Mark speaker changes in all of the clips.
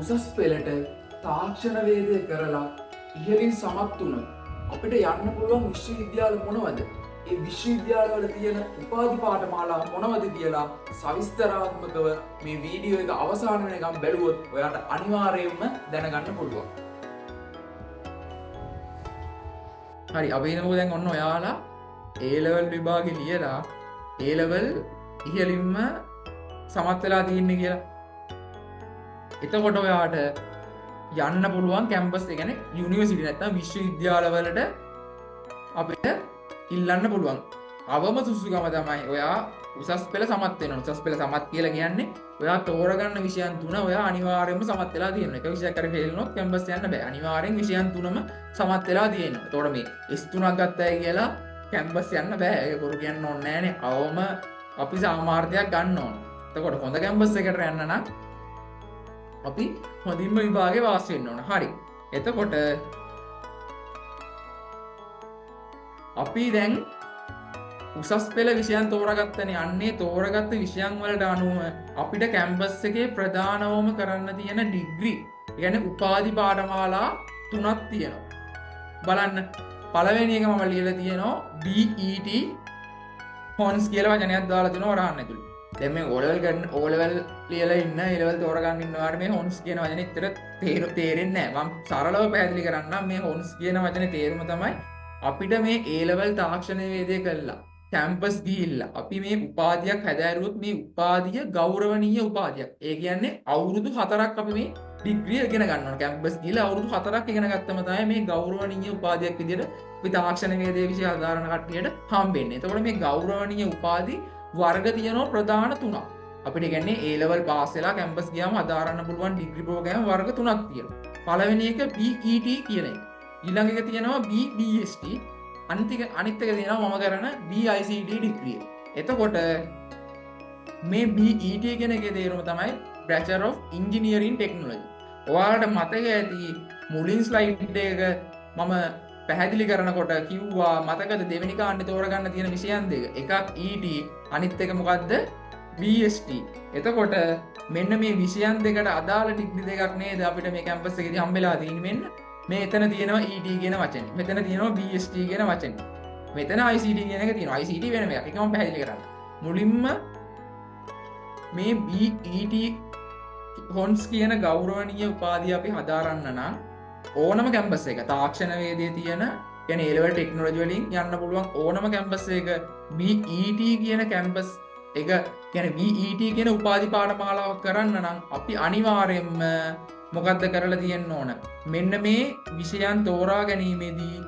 Speaker 1: උසස් පෙළට තාක්ෂණ වේදය කරලා ඉහලින් සමත් වුණොත් අපිට යන්න පුළුවන් විශ්වවිද්‍යාල මොනවද? ඒ විශ්වවිද්‍යාලවල තියෙන උපාධි පාඨමාලා මොනවද කියලා සවිස්තරාත්මකව මේ වීඩියෝ එක අවසාන වෙනකම් බැලුවොත් ඔයාට අනිවාර්යයෙන්ම දැනගන්න පුළුවන්. හරි, අපි හිතමු දැන් ඔන්න ඔයාලා A level විභාගේ ලියලා A level ඉහළින්ම සමත් වෙලා තියෙන්නේ කියලා. එතකොට ඔයාට යන්න පුළුවන් කැම්පස් එක, කියන්නේ යුනිවර්සිටි නැත්නම් විශ්වවිද්‍යාලවලට අපිට ඉල්ලන්න පුළුවන්. අවම සුසුකම තමයි ඔයා උසස් පෙළ සමත් වෙනවා. උසස් පෙළ සමත් කියලා කියන්නේ ඔයා තෝරගන්න විෂයන් 3 ඔයා අනිවාර්යයෙන්ම සමත් වෙලා තියෙනවා. එක විෂයක් හරි ෆේල් වුණොත් කැම්පස් යන්න බෑ. අනිවාර්යෙන් විෂයන් 3ම සමත් වෙලා තියෙනවා. එතකොට මේ S3ක් ගත්තයි කියලා කැම්පස් යන්න බෑ. ඒක කරු කියන්න ඕනේ නෑනේ. අවම අපි සාමාර්ථයක් ගන්න ඕන. එතකොට හොඳ කැම්පස් එකකට යන්න නම් අපි හොඳින්ම විභාගේ පාස් වෙන්න ඕන. හරි. එතකොට අපි දැන් උසස් පෙළ විෂයන් තෝරාගත්තනේ. අන්නේ තෝරාගත්ත විෂයන් වලට අනුව අපිට කැම්පස් එකේ ප්‍රධානවම කරන්න තියෙන ඩිග්‍රී, ඒ කියන්නේ උපාධි පාඨමාලා 3ක් තියෙනවා. බලන්න. පළවෙනි එක මම ලියලා තියෙනවා BET හොන්ස් කියලා වචනයක් දාලා දෙනවා වරහන් ඇතුළේ. දැන් මේ O level ලියලා ඉන්න A level තෝරගන්න ඉන්නවාට මේ හොන්ස් කියන වචනේ ඇත්තට තේරෙන්නේ නැහැ. මම සරලව පැහැදිලි කරන්නම්. මේ හොන්ස් කියන වචනේ තේරුම තමයි අපිට මේ A level තාක්ෂණ වේදය කළා කැම්පස් ගිහිල්ලා අපි මේ උපාධියක් හැදෑරුවොත් මේ උපාධිය ගෞරවනීය උපාධියක්. ඒ කියන්නේ අවුරුදු 4ක් අපි මේ ඩිග්‍රිය ඉගෙන ගන්න ඕන. කැම්පස් ගිහිල්ලා අවුරුදු 4ක් ඉගෙන ගත්තම තමයි මේ ගෞරවනීය උපාධියක් විදිහට අපි තාක්ෂණ වේදයේ විෂය ආධාරණ කට්ටියට හම්බෙන්නේ. එතකොට මේ ගෞරවනීය උපාධි වර්ග තියෙනවා ප්‍රධාන 3ක්. අපිට කියන්නේ A level පාස් වෙලා කැම්පස් ගියාම හදාරන්න පුළුවන් ඩිග්‍රී ප්‍රෝග්‍රෑම් වර්ග 3ක් තියෙනවා. පළවෙනි එක BET කියන එක. ඊළඟ එක තියෙනවා BBST. අනිත් එක තියෙනවා මම කරන BICT ඩිග්‍රිය. එතකොට මේ BET කියන එකේ තේරුම තමයි Bachelor of Engineering Technology. ඔයාලට මතක ඇති මුලින් ස්ලයිඩ් එක මම පැහැදිලි කරනකොට කිව්වා මතකද දෙවෙනි කාණ්ඩේ තෝරගන්න තියෙන විෂයන් දෙක. එකක් ET, අනිත් එක මොකද්ද? BST. එතකොට මෙන්න මේ විෂයන් දෙකට අදාළ ඩිග්‍රී දෙකක් නේද අපිට මේ කැම්පස් එකේදී හම්බෙලා තියෙන්නේ. මෙන්න මේ එතන තියෙනවා ET කියන වචනේ. මෙතන තියෙනවා BST කියන වචනේ. මෙතන ICT කියන එක තියෙනවා. ICT වෙනම එකක්. ඒක මම පැහැදිලි කරන්න. මුලින්ම මේ BET හොන්ස් කියන ගෞරවනීය උපාධිය අපි හදාරන්න නම් ඕනම කැම්පස් එක තාක්ෂණ වේදයේ තියෙන, කියන්නේ A level ටෙක්නොලොජි වලින් යන්න පුළුවන් ඕනම කැම්පස් එක BET කියන කැම්පස් එක, කියන්නේ BET කියන උපාධි පාඨමාලාවක් කරන්න නම් අපි අනිවාර්යයෙන්ම මොකද්ද කරලා තියෙන්න ඕන? මෙන්න මේ විෂයන් තෝරා ගැනීමේදී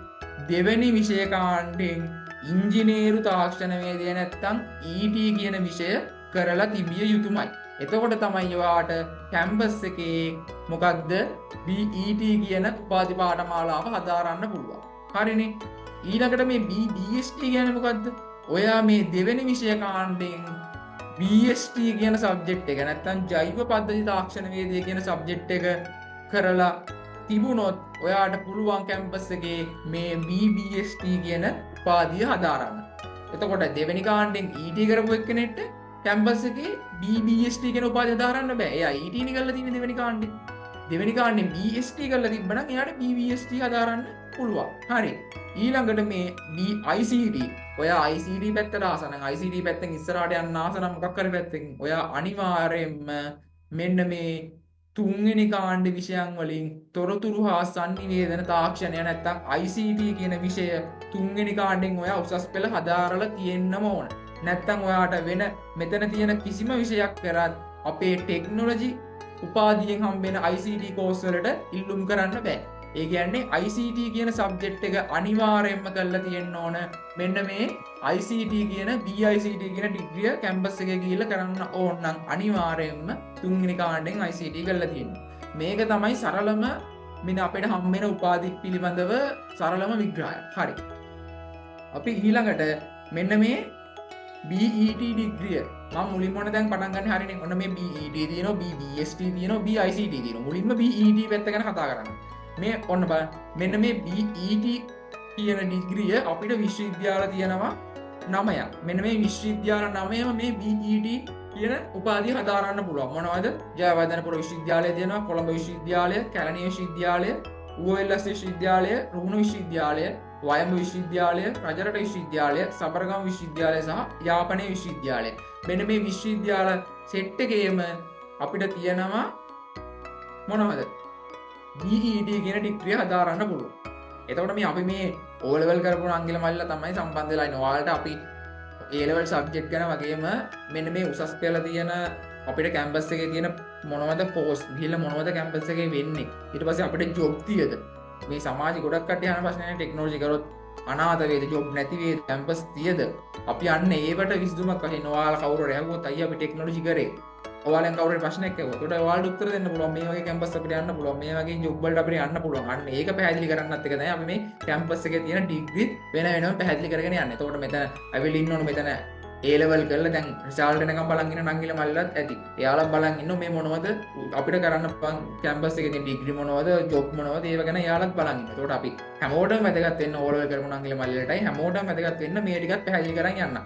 Speaker 1: දෙවෙනි විෂය කාණ්ඩයෙන් ඉංජිනේරු තාක්ෂණ වේදය නැත්තම් ET කියන විෂය කරලා තිබිය යුතුමයි. එතකොට තමයි ඔයාට කැම්පස් එකේ මොකක්ද BET කියන උපාධි පාඨමාලාව හදාරන්න පුළුවන්. හරිනේ. ඊළඟට මේ BST කියන්නේ මොකද්ද? ඔයා මේ දෙවෙනි විෂය කාණ්ඩයෙන් BST කියන සබ්ජෙක්ට් එක නැත්තම් ජෛව පද්ධති තාක්ෂණ වේදය කියන සබ්ජෙක්ට් එක කරලා තිබුණොත් ඔයාට පුළුවන් කැම්පස් එකේ මේ BBST කියන උපාධිය හදාරන්න. එතකොට දෙවෙනි කාණ්ඩයෙන් ET කරපු එක්කෙනෙක්ට කැම්පස් එකේ BBST කියන උපාධිය හදාරන්න බෑ. එයා ET නේ කරලා තියෙන්නේ දෙවෙනි කාණ්ඩේ. දෙවෙනි කාණ්ඩේ BST කරලා තිබ්බනම් එයාට BBST හදාරන්න පුළුවන්. හරි. ඊළඟට මේ ICT, ඔයා ICT පැත්තට ආස නම් ICT පැත්තෙන් ඉස්සරහට යන්න ආස නම් මොකක් හරි පැත්තකින් ඔයා අනිවාර්යයෙන්ම මෙන්න මේ තුන්වෙනි කාණ්ඩ විෂයන් වලින් තොරතුරු හා sannivedana තාක්ෂණය නැත්තම් ICT කියන විෂය තුන්වෙනි කාණ්ඩෙන් ඔයා උසස් පෙළ හදාරලා තියෙන්නම ඕන. නැත්තම් ඔයාට වෙන මෙතන තියෙන කිසිම විෂයක් කරත් අපේ ටෙක්නොලොජි උපාධියෙන් හම්බෙන ICT කෝස් වලට ඉල්ලුම් කරන්න බෑ. ඒ කියන්නේ ICT කියන සබ්ජෙක්ට් එක අනිවාර්යයෙන්ම කරලා තියෙන්න ඕන. මෙන්න මේ ICT කියන BICT කියන ඩිග්‍රිය කැම්පස් එකේ ගිහිල්ලා කරන්න ඕන නම් අනිවාර්යයෙන්ම තුන්වෙනි කාණ්ඩෙන් ICT කරලා තියෙන්න. මේක තමයි සරලම මෙන්න අපිට හම්බෙන උපාධි පිළිබඳව සරලම විග්‍රහය. හරි. අපි ඊළඟට මෙන්න මේ BET ඩිග්‍රිය මම මුලින්ම දැන් පටන් ගන්න හරිනේ. ඔන්න මේ BET තියෙනවා, BBST තියෙනවා, BICT තියෙනවා. මුලින්ම BET පැත්ත ගැන කතා කරන්න. මේ ඔන්න බලන්න. මෙන්න මේ BET කියන ඩිග්‍රිය අපිට විශ්වවිද්‍යාල තියෙනවා 9ක්. මෙන්න මේ විශ්වවිද්‍යාල 9ම මේ BET කියන උපාධිය හදාරන්න පුළුවන්. මොනවද? ජයවර්ධනපුර විශ්වවිද්‍යාලය තියෙනවා, කොළඹ විශ්වවිද්‍යාලය, කැලණිය විශ්වවිද්‍යාලය, ඌවැල්ලස් විශ්වවිද්‍යාලය, රුහුණ විශ්වවිද්‍යාලය, වයඹ විශ්වවිද්‍යාලය, රජරට විශ්වවිද්‍යාලය, සබරගම් විශ්වවිද්‍යාලය සහ යාපනයේ විශ්වවිද්‍යාලය. මෙන්න මේ විශ්වවිද්‍යාල සෙට් එකේම අපිට තියෙනවා මොනවද? BET කියන ඩිග්‍රිය හදාරන්න පුළුවන්. එතකොට මේ අපි මේ O level කරපු අංගල මල්ලා තමයි සම්බන්ධ වෙලා ඉන්නේ. ඔයාලට අපි A level subject ගැන වගේම මෙන්න මේ උසස් පෙළ තියෙන අපිට කැම්පස් එකේ තියෙන මොනවද පෝස්ට් ගිහලා මොනවද කැම්පස් එකේ වෙන්නේ. ඊට පස්සේ අපිට ජොබ් තියද මේ සමාජෙ ගොඩක් කට්ටිය අහන ප්‍රශ්නේ ටෙක්නොලොජි කරොත් අනාථ වේද ජොබ් නැති වේද කැම්පස් තියද අපි අන්න ඒවට විසඳුමක් වශයෙන් ඔයාලා කවුරු හරි අහුවොත් අයියා අපි ටෙක්නොලොජි කරේ ඔයාලෙන් කවුරු හරි ප්‍රශ්නයක් අහුවොත් උඩ ඔයාලට උත්තර දෙන්න පුළුවන් මේ වගේ කැම්පස් අපිට යන්න පුළුවන් මේ වගේ ජොබ් වලට අපිට යන්න පුළුවන් අන්න ඒක පැහැදිලි කරන්නත් එක තමයි අපි මේ කැම්පස් එකේ තියෙන ඩිග්‍රී වෙන වෙනම පැහැදිලි කරගෙන යන්නේ. එතකොට මෙතන අවිල ඉන්න ඕන මෙතන A level කරලා දැන් රිසල්ට් එනකම් බලන් ඉන්න නංගිල මල්ලත් ඇති. එයාලා බලන් ඉන්න මේ මොනවද අපිට කරන්න කැම්පස් එකේ තියෙන ඩිග්‍රී මොනවද ජොබ් මොනවද ඒව ගැන එයාලත් බලන් ඉන්න. එතකොට අපි හැමෝටම වැදගත් වෙන්න O level කරමු නංගිල මල්ලටයි හැමෝටම වැදගත් වෙන්න මේ ටිකත් පැහැදිලි කරන් යන්න.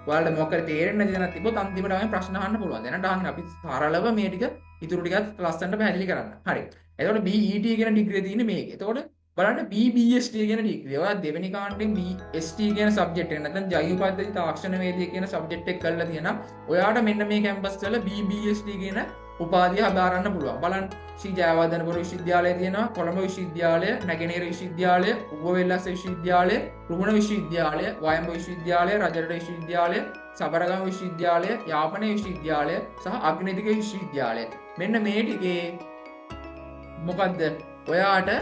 Speaker 1: ඔයාලට මොකක් හරි තේරෙන්නේ නැති දෙයක් තිබ්බොත් අන්තිමට අපි ප්‍රශ්න අහන්න පුළුවන්. දැනට අහන්න අපි සරලව මේ ටික ඉතුරු ටිකත් ලස්සනට පැහැදිලි කරන්න. හරි. එතකොට BET කියන ඩිග්‍රිය තියෙන්නේ මේක. එතකොට බලන්න BBST කියන ඩිග්‍රිය. ඔයා දෙවෙනි කාණ්ඩෙන් BST කියන සබ්ජෙක්ට් එක නැත්නම් ජෛව පද්ධති තාක්ෂණ වේදික කියන සබ්ජෙක්ට් එක කරලා තියෙනවා. ඔයාට මෙන්න මේ කැම්පස් වල BBST කියන උපාධිය හදාරන්න පුළුවන්. බලන්න ශ්‍රී ජයවර්ධනපුර විශ්වවිද්‍යාලය තියෙනවා, කොළඹ විශ්වවිද්‍යාලය, නැගෙනහිර විශ්වවිද්‍යාලය, ඌවැල්ලස් විශ්වවිද්‍යාලය, රුහුණ විශ්වවිද්‍යාලය, වයඹ විශ්වවිද්‍යාලය, රජරට විශ්වවිද්‍යාලය, සබරගම් විශ්වවිද්‍යාලය, යාපනයේ විශ්වවිද්‍යාලය සහ අග්නිදික විශ්වවිද්‍යාලය. මෙන්න මේ ටිකේ මොකද්ද? ඔයාට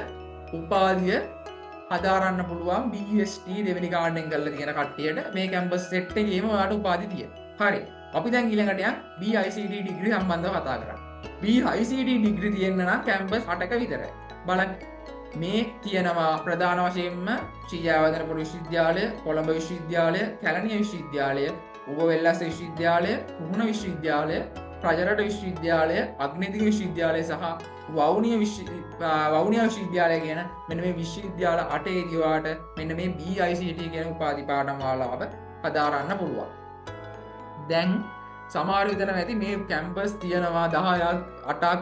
Speaker 1: උපාධිය හදාරන්න පුළුවන් BST දෙවෙනි කාණ්ඩෙන් කරලා තියෙන කට්ටියට මේ කැම්පස් සෙට් එකේම ඔයාට උපාධි තියෙනවා. හරි. අපි දැන් ඊළඟට යන් BICT ඩිග්‍රී සම්බන්ධව කතා කරමු. BICT ඩිග්‍රී තියෙන්න නම් කැම්පස් 8ක විතරයි. බලන්න මේ තියෙනවා ප්‍රධාන වශයෙන්ම ශ්‍රී ජයවර්ධනපුර විශ්වවිද්‍යාලය, කොළඹ විශ්වවිද්‍යාලය, කැලණිය විශ්වවිද්‍යාලය, ඌවැල්ලස් විශ්වවිද්‍යාලය, රුහුණ විශ්වවිද්‍යාලය, රජරට විශ්වවිද්‍යාලය, අග්නිදික විශ්වවිද්‍යාලය සහ වවුනියා විශ්වවිද්‍යාලය කියන මෙන්න මේ විශ්වවිද්‍යාල 8ේදී ඔයාට මෙන්න මේ BICT කියන උපාධි පාඨ මාලාව හදාරන්න පුළුවන්. දැන් සමහර විතර නැති මේ කැම්පස් තියෙනවා 10ක් 8ක්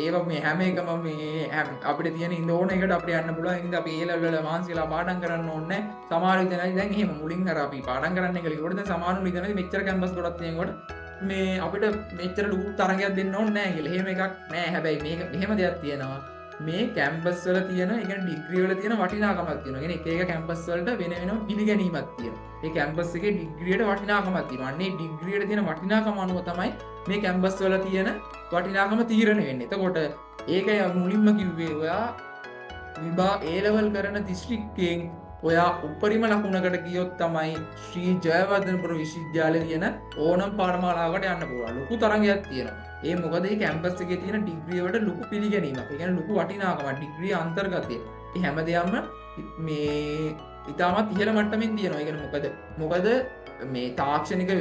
Speaker 1: ඒව මේ හැම එකම මේ අපිට තියෙන ඉන්න ඕන එකට අපිට යන්න පුළුවන්. ඉතින් අපි ඒ ලෙවල් වල මානසිකලා පාඩම් කරන්න ඕනේ. සමහර විතර නැති දැන් එහෙම මුලින් අර අපි පාඩම් කරන්න එක ලියුවට දැන් සමහර විතර නැති මෙච්චර කැම්පස් ගොඩක් තියෙනකොට මේ අපිට මෙච්චර ලොකු තරගයක් දෙන්න ඕනේ නැහැ කියලා. එහෙම එකක් නැහැ. හැබැයි මේක මෙහෙම දෙයක් තියෙනවා. මේ කැම්පස් වල තියෙන ඒ කියන්නේ ඩිග්‍රී වල තියෙන වටිනාකමක් තියෙනවා. කියන්නේ එක එක කැම්පස් වලට වෙන වෙනම පිළිගැනීමක් තියෙනවා. ඒ කැම්පස් එකේ ඩිග්‍රියට වටිනාකමක් තියෙනවා. අන්නේ ඩිග්‍රියට තියෙන වටිනාකම අනුව තමයි මේ කැම්පස් වල තියෙන වටිනාකම තීරණය වෙන්නේ. එතකොට ඒකයි මුලින්ම කිව්වේ ඔයා විභා A level කරන දිස්ත්‍රික්කයෙන් ඔයා උපරිම ලකුණකට ගියොත් තමයි ශ්‍රී ජයවර්ධනපුර විශ්වවිද්‍යාලයේ තියෙන ඕනම පාඨමාලාවකට යන්න පුළුවන්. ලොකු තරගයක් තියෙනවා. ඒ මොකද මේ කැම්පස් එකේ තියෙන ඩිග්‍රී වලට ලොකු පිළිගැනීමක්. ඒ කියන්නේ ලොකු වටිනාකමක් ඩිග්‍රී අන්තර්ගතය. මේ හැමදේම මේ ඉතාමත් ඉහළ මට්ටමින් තියෙනවා. ඒ කියන්නේ මොකද මේ තාක්ෂණික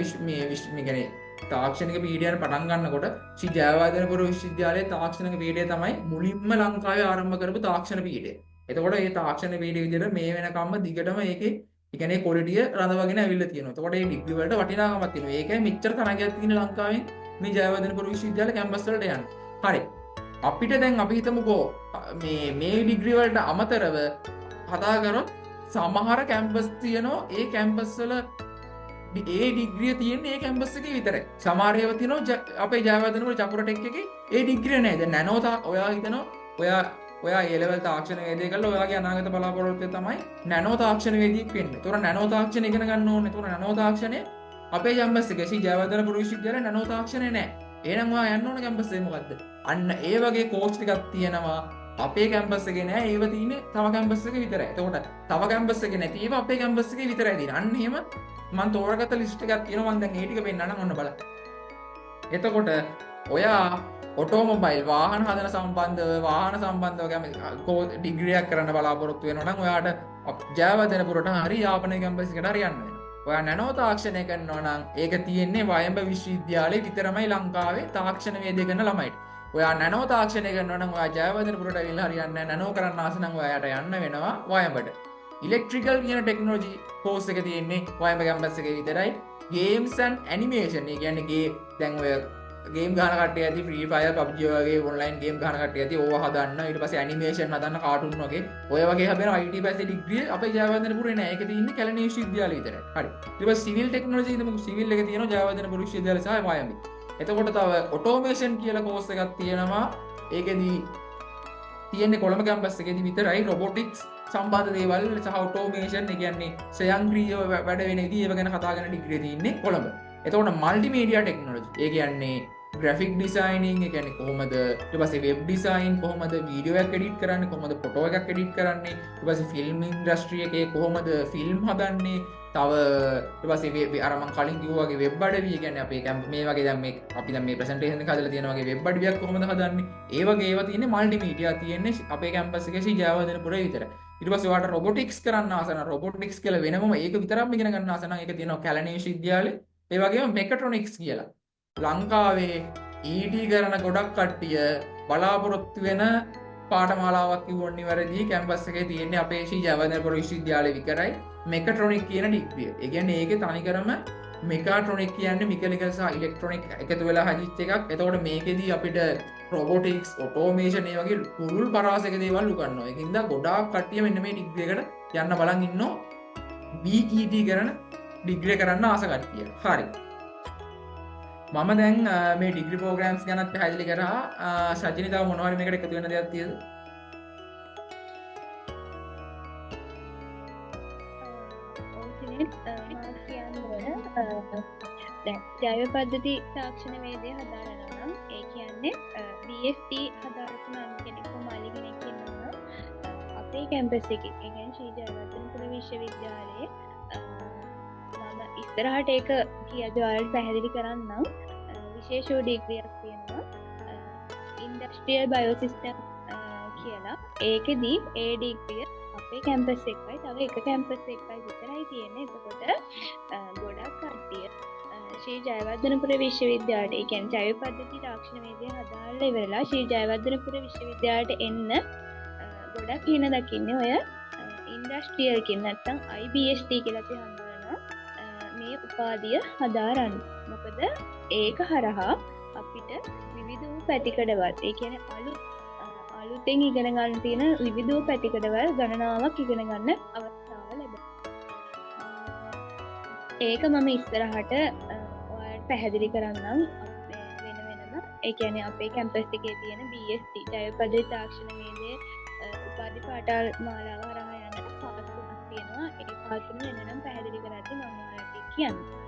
Speaker 1: කියන්නේ තාක්ෂණික පීඩියන් පටන් ගන්නකොට ශ්‍රී ජයවර්ධනපුර විශ්වවිද්‍යාලයේ තාක්ෂණික පීඩිය තමයි මුලින්ම ලංකාවේ ආරම්භ කරපු තාක්ෂණ පීඩිය. එතකොට මේ තාක්ෂණ පීඩිය විදිහට මේ වෙනකම්ම දිගටම ඒකේ කියන්නේ ක්වොලිටිය රඳවගෙන ඇවිල්ලා තියෙනවා. එතකොට මේ ඩිග්‍රී වලට වටිනාකමක් තියෙනවා. ඒකයි මෙච්චර තරගයක් තියෙන ලංකාවේ මේ ජයවර්ධනපුර විශ්වවිද්‍යාල කැම්පස් වලට යන්නේ. හරි. අපිට දැන් අපි හිතමුකෝ මේ ඩිග්‍රී වලට අමතරව කතා කරොත් සමහර කැම්පස් තියෙනවා. ඒ කැම්පස් වල ඒ ඩිග්‍රිය තියෙන්නේ ඒ කැම්පස් එකේ විතරයි. සමහර ඒවා තියෙනවා අපේ ජයවර්ධනපුර චපුර ටෙක් එකේ ඒ ඩිග්‍රිය නෑ. දැන් නැනෝ ඔයා හිතනවා ඔයා A level තාක්ෂණ වේදිකය කරලා ඔයාගේ අනාගත බලාපොරොත්තුව තමයි නැනෝ තාක්ෂණ වේදිකයක් වෙන්න. ඒතොර නැනෝ තාක්ෂණ ඉගෙන ගන්න ඕනේ. ඒතොර නැනෝ තාක්ෂණය අපේ කැම්පස් එකේ ශ්‍රී ජයවර්ධනපුර විශ්වවිද්‍යාලයේ නැනෝ තාක්ෂණය නෑ. එහෙනම් ඔයා යන්න ඕන කැම්පස් එක මොකද්ද? අන්න ඒ වගේ කෝස් ටිකක් තියෙනවා. අපේ කැම්පස් එකේ නෑ. ඒව තියෙන්නේ තව කැම්පස් එකේ විතරයි. එතකොට තව කැම්පස් එකේ නැති ඒවා අපේ කැම්පස් එකේ විතරයි තියෙන්නේ. අන්න එහෙම මම තෝරගත්ත ලිස්ට් එකක් තියෙනවා. මම දැන් ඒ ටික පෙන්නන්නම් ඔන්න බලන්න. එතකොට ඔයා ඔටෝමොබයිල් වාහන හදන සම්බන්ධව කැමති ඩිග්‍රියක් කරන්න බලාපොරොත්තු වෙනවා නම් ඔයාට ජයවර්ධනපුරට හරි යාපනයේ කැම්පස් එකට හරි යන්න වෙනවා. ඔයා නැනෝ තාක්ෂණය කරනවා නම් ඒක තියෙන්නේ වයඹ විශ්වවිද්‍යාලයේ විතරමයි ලංකාවේ තාක්ෂණ වේදිකය කරන ළමයිට. ඔයා නැනෝ තාක්ෂණය කරනවා නම් ඔයා ජයවර්ධනපුරට ඇවිල්ලා හරියන්නේ නැහැ. නැනෝ කරන්න ආස නම් ඔයාට යන්න වෙනවා වයඹට. ඉලෙක්ට්‍රිකල් කියන ටෙක්නෝලොජි කෝස් එක තියෙන්නේ YM කැම්පස් එකේ විතරයි. ගේම්ස් ඇන්ඩ් ඇනිමේෂන් ඒ කියන්නේ දැන් ඔය ගේම් ගහන කට්ටිය ඇති ෆ්‍රී ෆයර් PUBG වගේ ඔන්ලයින් ගේම් ගහන කට්ටිය ඇති ඕවා හදන්න ඊට පස්සේ ඇනිමේෂන් හදන්න කාටුන් වගේ ඔය වගේ හැබෙන IT පැත්තේ ඩිග්‍රිය අපේ ජයවර්ධනපුරේ නෑ. ඒක තියෙන්නේ කැලණි විශ්වවිද්‍යාලේ විතරයි. හරි. ඊට පස්සේ සිවිල් ටෙක්නොලොජි ඉදමු සිවිල් එක තියෙනවා ජයවර්ධනපුර විශ්වවිද්‍යාලය සහ YM. එතකොට තව ඔටෝමේෂන් කියලා කෝස් එකක් තියෙනවා. ඒකෙදී තියෙන්නේ කොළඹ කැම්පස් එකේදී විතරයි රොබොටික්ස් සම්බන්ධ දේවල් සහ ඔටෝමේෂන් ඒ කියන්නේ ස්වයංක්‍රීයව වැඩ වෙන විදිහ ඒව ගැන කතා කරන ඩිග්‍රිය තියෙන්නේ කොළඹ. එතකොට මල්ටිමීඩියා ටෙක්නොලොජි ඒ කියන්නේ ග්‍රැෆික් ඩිසයිනින් ඒ කියන්නේ කොහොමද ඊට පස්සේ වෙබ් ඩිසයින් කොහොමද වීඩියෝ එකක් එඩිට් කරන්නේ කොහොමද ෆොටෝ එකක් එඩිට් කරන්නේ ඊට පස්සේ ෆිල්ම් ඉන්ඩස්ට්‍රි එකේ කොහොමද ෆිල්ම් හදන්නේ තව ඊට පස්සේ අර මම කලින් කිව්වා වගේ වෙබ් අඩවිය කියන්නේ අපේ මේ වගේ දැන් මේ අපි දැන් මේ ප්‍රසන්ටේෂන් එක හදලා තියෙන වගේ වෙබ් අඩවියක් කොහොමද හදන්නේ ඒ වගේ ඒවා තියෙන්නේ මල්ටිමීඩියා තියෙන්නේ අපේ කැම්පස් එකේ ශ්‍රී ජයවර්ධනපුරේ විතරයි ඊට පස්සේ ඔයාලට රොබොටික්ස් කරන්න ආස නම් රොබොටික්ස් කියලා වෙනමම ඒක විතරක්ම ඉගෙන ගන්න ආස නම් ඒක තියෙනවා කැලණි විශ්වවිද්‍යාලේ ඒ වගේම මෙකට්‍රොනික්ස් කියලා ලංකාවේ ED කරන ගොඩක් කට්ටිය බලාපොරොත්තු වෙන පාඨමාලාවක් කිව්වොත් නිවැරදි කැම්පස් එකේ තියෙන්නේ අපේ ශ්‍රී ජයවර්ධනපුර විශ්වවිද්‍යාලේ විතරයි මෙකට්‍රොනික් කියන ඩිග්‍රිය. ඒ කියන්නේ ඒකේ තනිකරම මෙකාට්‍රොනික් කියන්නේ මිකැනිකල් සහ ඉලෙක්ට්‍රොනික් එකතු වෙලා හදිච්ච එකක්. එතකොට මේකෙදී අපිට රොබොටික්ස්, ඔටෝමේෂන් ඒ වගේ පුළුල් පරාසයක දේවල් උගන්වනවා. ඒකින්ද ගොඩාක් කට්ටිය මෙන්න මේ ඩිග්‍රී එකට යන්න බලන් ඉන්නෝ BET කරන ඩිග්‍රී කරන්න ආස කට්ටිය. හරි. මම දැන් මේ ඩිග්‍රී ප්‍රෝග්‍රෑම්ස් ගැනත් පැහැදිලි කරා. සජිනි තව මොනවා හරි මේකට එකතු වෙන දෙයක් තියෙද?
Speaker 2: ජෛව පද්ධති තාක්ෂණ වේදය හදාරනවා නම් ඒ කියන්නේ BFT හදාරපු නම් කෙනෙකු මල්ලි කෙනෙක් ඉන්නවා අපේ කැම්පස් එකේ ඒ කියන්නේ ශ්‍රී ජයවර්ධනපුර විශ්වවිද්‍යාලයේ මම ඉස්සරහට ඒක කියද්දී ඔයාලට පැහැදිලි කරන්නම් විශේෂ ඩිග්‍රියක් තියෙනවා ඉන්ඩස්ට්‍රියල් බයෝසිස්ටම් කියලා ඒකෙදී ඒ ඩිග්‍රිය අපේ කැම්පස් එකයි තව එක කැම්පස් එකයි විතරයි තියෙන්නේ එතකොට ගොඩක් කට්ටිය ශ්‍රී ජයවර්ධනපුර විශ්වවිද්‍යාලයට ඒ කියන්නේ ජෛව පද්ධති තාක්ෂණ වේදය හදාarලා ඉවරලා ශ්‍රී ජයවර්ධනපුර විශ්වවිද්‍යාලයට එන්න ගොඩක් හින දකින්නේ ඔය ඉන්ඩස්ට්‍රියල් කින් නැත්නම් IBST කියලා අපි හඳුන්වනවා මේ උපාධිය හදාරන්න. මොකද ඒක හරහා අපිට විවිධ වූ පැතිකඩවල් ඒ කියන්නේ අලුතෙන් ඉගෙන ගන්න තියෙන විවිධ වූ පැතිකඩවල් ගණනාවක් ඉගෙන ගන්න අවස්ථාව ලැබෙනවා. ඒක මම ඉස්සරහට පැහැදිලි කරන්නම් වෙන වෙනම ඒ කියන්නේ අපේ කැම්පස් එකේ තියෙන BSc ජෛව පද්ධති තාක්ෂණ වේදයේ උපාධි පාඨ මාලාව හරහා යන පාස් තුනක් තියෙනවා. ඒ පාස් තුන වෙනනම් පැහැදිලි කරද්දී මම ඔයාලට කියන්නම්.